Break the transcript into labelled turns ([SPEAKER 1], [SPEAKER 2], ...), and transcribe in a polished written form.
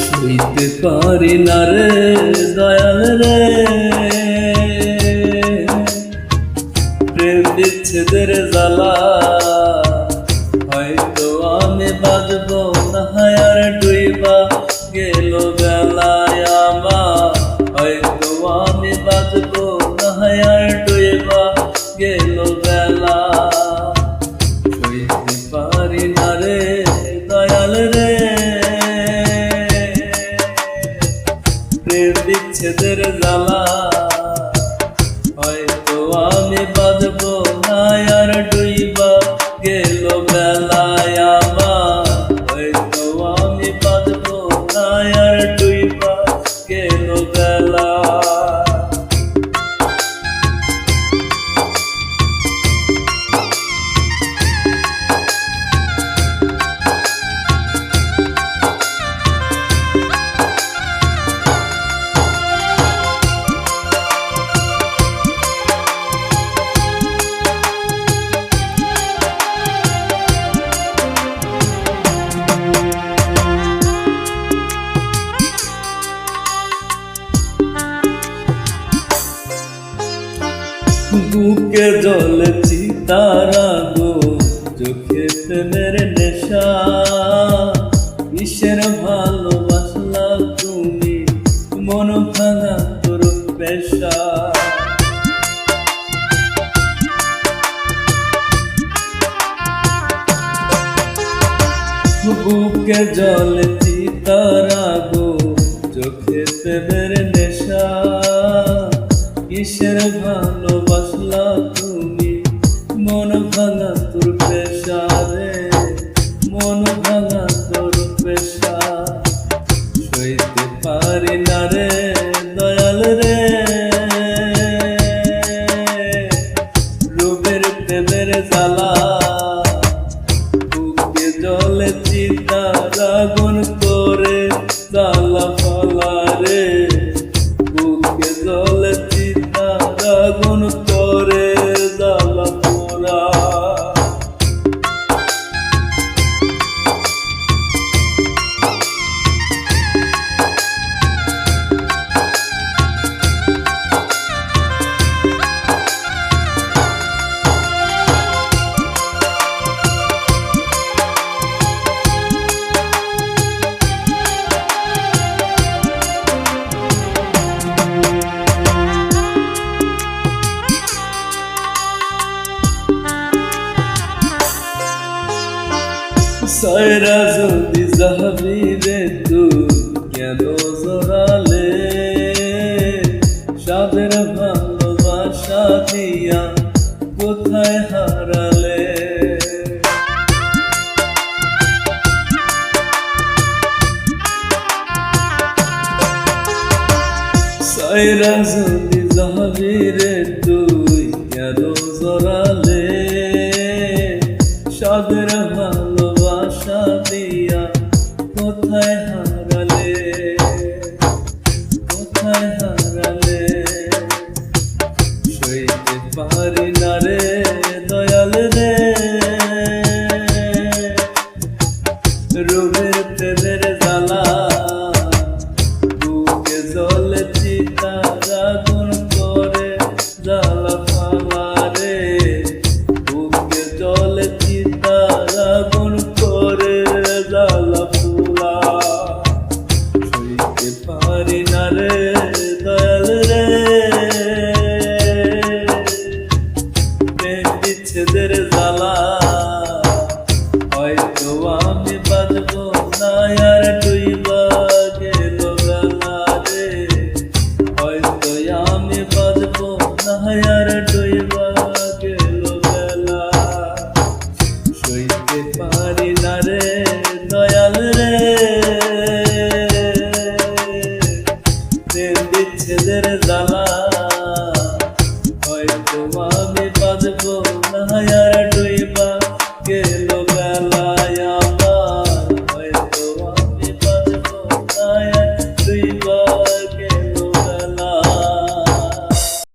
[SPEAKER 1] সইতে পারি না রে দয়াল রে প্রেম বিচ্ছেদের জ্বালা, হয়তো আমি বাজব না আর ডুইবা গেল বেলায় আমার, হয়তো আমি বাজব না আর ডুইবা গেল বেলা। সইতে পারি না রে দয়াল রে প্রেম বিচ্ছেদের জ্বালা, হয়তো আমি বাজব না আর ডুইবা গেল বেলায় আমার, হয়তো আমি বাজব না আর ডুইবা গেল বেলা। বুকে জলে চিতারা গো চোখে প্রেমের নেশা, কিসের ভালোবাসলা তুমি মন ভাঙা তোর পেশা। বুকে জলে চিতারা গো চোখে প্রেমের নেশা, কিসের ভালোবাসলা তুমি মন ভাঙা তোর পেশা রে, মন ভাঙা তোর পেশা। সইতে পারি না রে দয়াল রে রূপের প্রেমের জ্বালা, বুকে জলে চিতার আগুন করে জ্বালা ফলা রে, বুকে জলে আগুন করে জ্বালা পোড়া। সায়রা যদি যাবি রে তুই কেন জড়ালে, সাদের ভালোবাসা দিয়া কোথায় হারালে। সায়রা যদি যাবি রে তুই কেন জড়ালে, সাদের ভালোবাসা দিয়া কোথায় হারালে, কোথায় হারালে। সইতে পারি না রে দয়াল রে রূপের প্রেমের জ্বালা, বুকে জলে চিতার আগুন করে জ্বালা ফালা রে, বুকে জলে চিতার আগুন করে জ্বালা পোড়া। সইতে পারি না রে